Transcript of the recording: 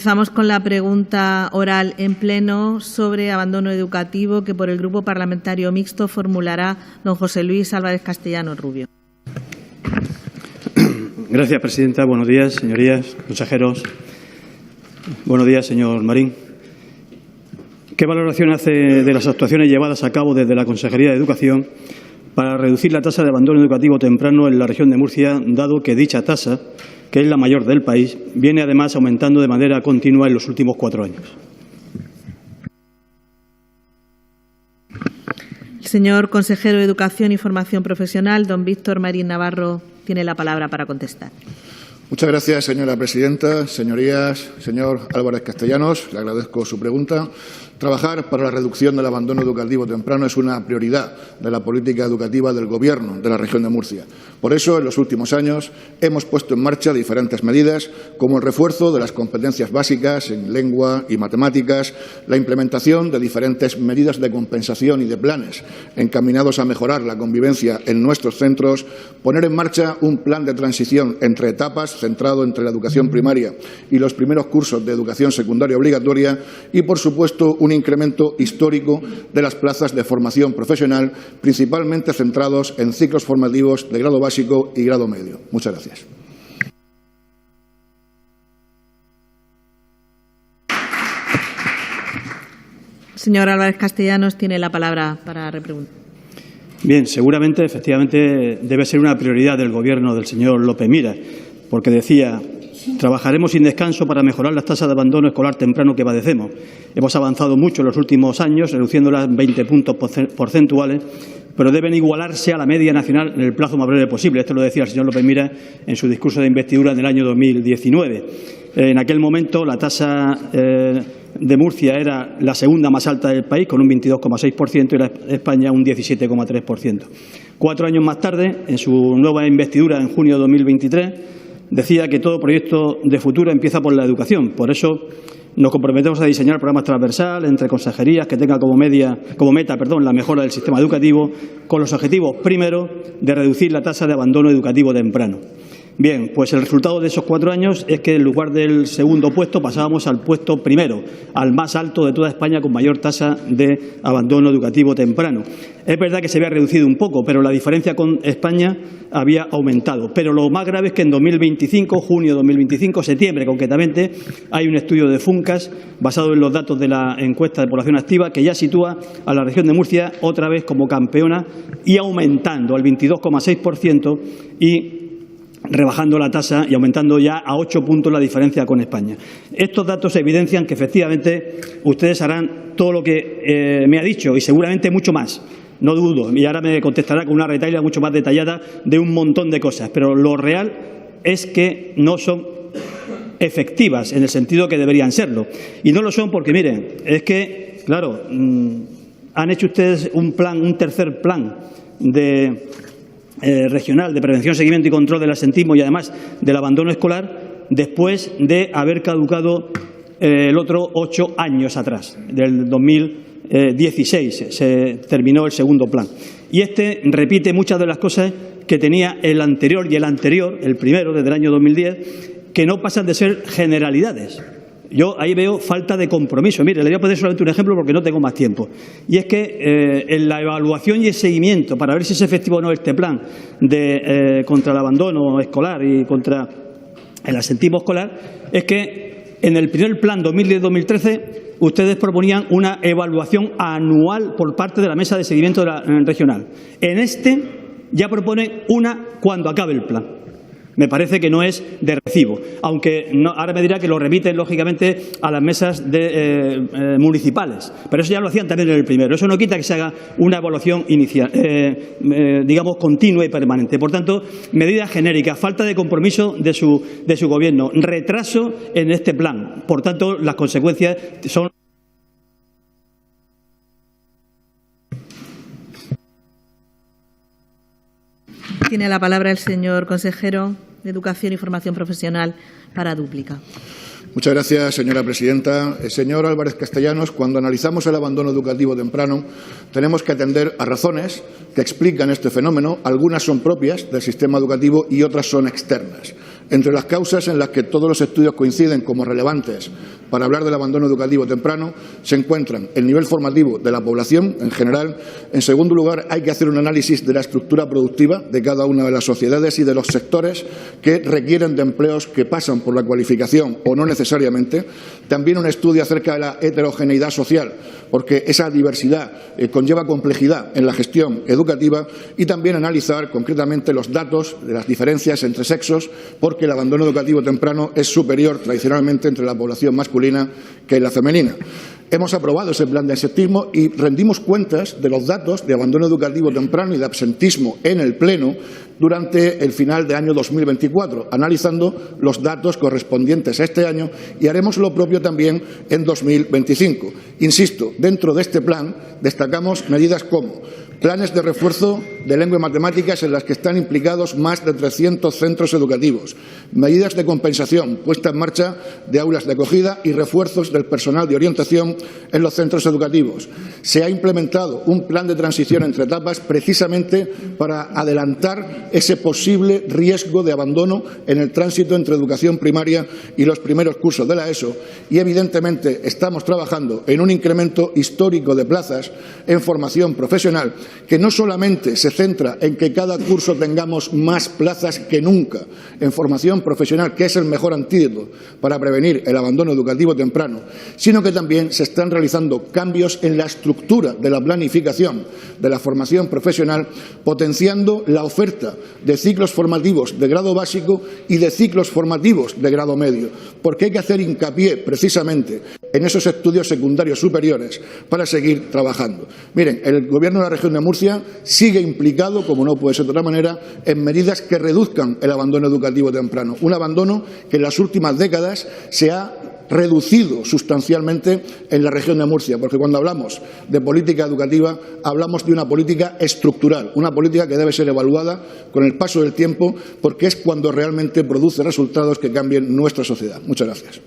Empezamos con la pregunta oral en pleno sobre abandono educativo que por el Grupo Parlamentario Mixto formulará don José Luis Álvarez Castellanos Rubio. Gracias, presidenta. Buenos días, señorías, consejeros. Buenos días, señor Marín. ¿Qué valoración hace de las actuaciones llevadas a cabo desde la Consejería de Educación para reducir la tasa de abandono educativo temprano en la región de Murcia, dado que dicha tasa, que es la mayor del país, viene además aumentando de manera continua en los últimos 4 años? El señor consejero de Educación y Formación Profesional, don Víctor Marín Navarro, tiene la palabra para contestar. Muchas gracias, señora presidenta. Señorías, señor Álvarez Castellanos, le agradezco su pregunta. Trabajar para la reducción del abandono educativo temprano es una prioridad de la política educativa del Gobierno de la región de Murcia. Por eso, en los últimos años, hemos puesto en marcha diferentes medidas, como el refuerzo de las competencias básicas en lengua y matemáticas, la implementación de diferentes medidas de compensación y de planes encaminados a mejorar la convivencia en nuestros centros, poner en marcha un plan de transición entre etapas centrado entre la educación primaria y los primeros cursos de educación secundaria obligatoria y, por supuesto, un incremento histórico de las plazas de formación profesional, principalmente centrados en ciclos formativos de grado básico y grado medio. Muchas gracias. Señor Álvarez Castellanos, tiene la palabra para repreguntar. Bien, seguramente, efectivamente, debe ser una prioridad del Gobierno del señor López Miras, porque decía: trabajaremos sin descanso para mejorar las tasas de abandono escolar temprano que padecemos. Hemos avanzado mucho en los últimos años, reduciéndolas 20 puntos porcentuales, pero deben igualarse a la media nacional en el plazo más breve posible. Esto lo decía el señor López Miras en su discurso de investidura en el año 2019. En aquel momento la tasa de Murcia era la segunda más alta del país, con un 22,6%, y la España un 17,3%. 4 años más tarde, en su nueva investidura en junio de 2023, decía que todo proyecto de futuro empieza por la educación. Por eso nos comprometemos a diseñar programas transversales entre consejerías que tengan como meta la mejora del sistema educativo, con los objetivos, primero, de reducir la tasa de abandono educativo temprano. Bien, pues el resultado de esos 4 años es que en lugar del segundo puesto pasábamos al puesto primero, al más alto de toda España con mayor tasa de abandono educativo temprano. Es verdad que se había reducido un poco, pero la diferencia con España había aumentado. Pero lo más grave es que en 2025, junio de 2025, septiembre concretamente, hay un estudio de Funcas basado en los datos de la encuesta de población activa que ya sitúa a la región de Murcia otra vez como campeona y aumentando al 22,6% y rebajando la tasa y aumentando ya a 8 puntos la diferencia con España. Estos datos evidencian que efectivamente ustedes harán todo lo que me ha dicho y seguramente mucho más. No dudo, y ahora me contestará con una retahíla mucho más detallada de un montón de cosas, pero lo real es que no son efectivas en el sentido que deberían serlo. Y no lo son porque, miren, es que, claro, han hecho ustedes un tercer plan regional de prevención, seguimiento y control del absentismo y además del abandono escolar después de haber caducado el otro 8 años atrás, del 2016 se terminó el segundo plan. Y este repite muchas de las cosas que tenía el anterior y el primero, desde el año 2010, que no pasan de ser generalidades. Yo ahí veo falta de compromiso. Mire, le voy a poner solamente un ejemplo porque no tengo más tiempo. Y es que en la evaluación y el seguimiento para ver si es efectivo o no este plan contra el abandono escolar y contra el absentismo escolar, es que en el primer plan 2010-2013 ustedes proponían una evaluación anual por parte de la mesa de seguimiento regional. En este ya proponen una cuando acabe el plan. Me parece que no es de recibo, aunque ahora me dirá que lo remiten, lógicamente, a las mesas municipales. Pero eso ya lo hacían también en el primero. Eso no quita que se haga una evaluación inicial, digamos, continua y permanente. Por tanto, medidas genéricas, falta de compromiso de su Gobierno, retraso en este plan. Por tanto, las consecuencias son... Tiene la palabra el señor consejero de Educación y Formación Profesional para dúplica. Muchas gracias, señora presidenta. Señor Álvarez Castellanos, cuando analizamos el abandono educativo temprano, tenemos que atender a razones que explican este fenómeno. Algunas son propias del sistema educativo y otras son externas. Entre las causas en las que todos los estudios coinciden como relevantes para hablar del abandono educativo temprano se encuentran el nivel formativo de la población en general. En segundo lugar, hay que hacer un análisis de la estructura productiva de cada una de las sociedades y de los sectores que requieren de empleos que pasan por la cualificación o no necesariamente. También un estudio acerca de la heterogeneidad social, porque esa diversidad conlleva complejidad en la gestión educativa, y también analizar concretamente los datos de las diferencias entre sexos, porque el abandono educativo temprano es superior tradicionalmente entre la población masculina que la femenina. Hemos aprobado ese plan de absentismo y rendimos cuentas de los datos de abandono educativo temprano y de absentismo en el Pleno durante el final del año 2024, analizando los datos correspondientes a este año, y haremos lo propio también en 2025. Insisto, dentro de este plan destacamos medidas como planes de refuerzo de lengua y matemáticas en las que están implicados más de 300 centros educativos, medidas de compensación, puesta en marcha de aulas de acogida y refuerzos del personal de orientación en los centros educativos. Se ha implementado un plan de transición entre etapas precisamente para adelantar ese posible riesgo de abandono en el tránsito entre educación primaria y los primeros cursos de la ESO, y evidentemente estamos trabajando en un incremento histórico de plazas en formación profesional, que no solamente se centra en que cada curso tengamos más plazas que nunca en formación profesional, que es el mejor antídoto para prevenir el abandono educativo temprano, sino que también se están realizando cambios en la estructura de la planificación de la formación profesional, potenciando la oferta de ciclos formativos de grado básico y de ciclos formativos de grado medio, porque hay que hacer hincapié precisamente en esos estudios secundarios superiores para seguir trabajando. Miren, el Gobierno de la región de Murcia sigue implicado, como no puede ser de otra manera, en medidas que reduzcan el abandono educativo temprano. Un abandono que en las últimas décadas se ha reducido sustancialmente en la región de Murcia, porque cuando hablamos de política educativa hablamos de una política estructural, una política que debe ser evaluada con el paso del tiempo, porque es cuando realmente produce resultados que cambien nuestra sociedad. Muchas gracias.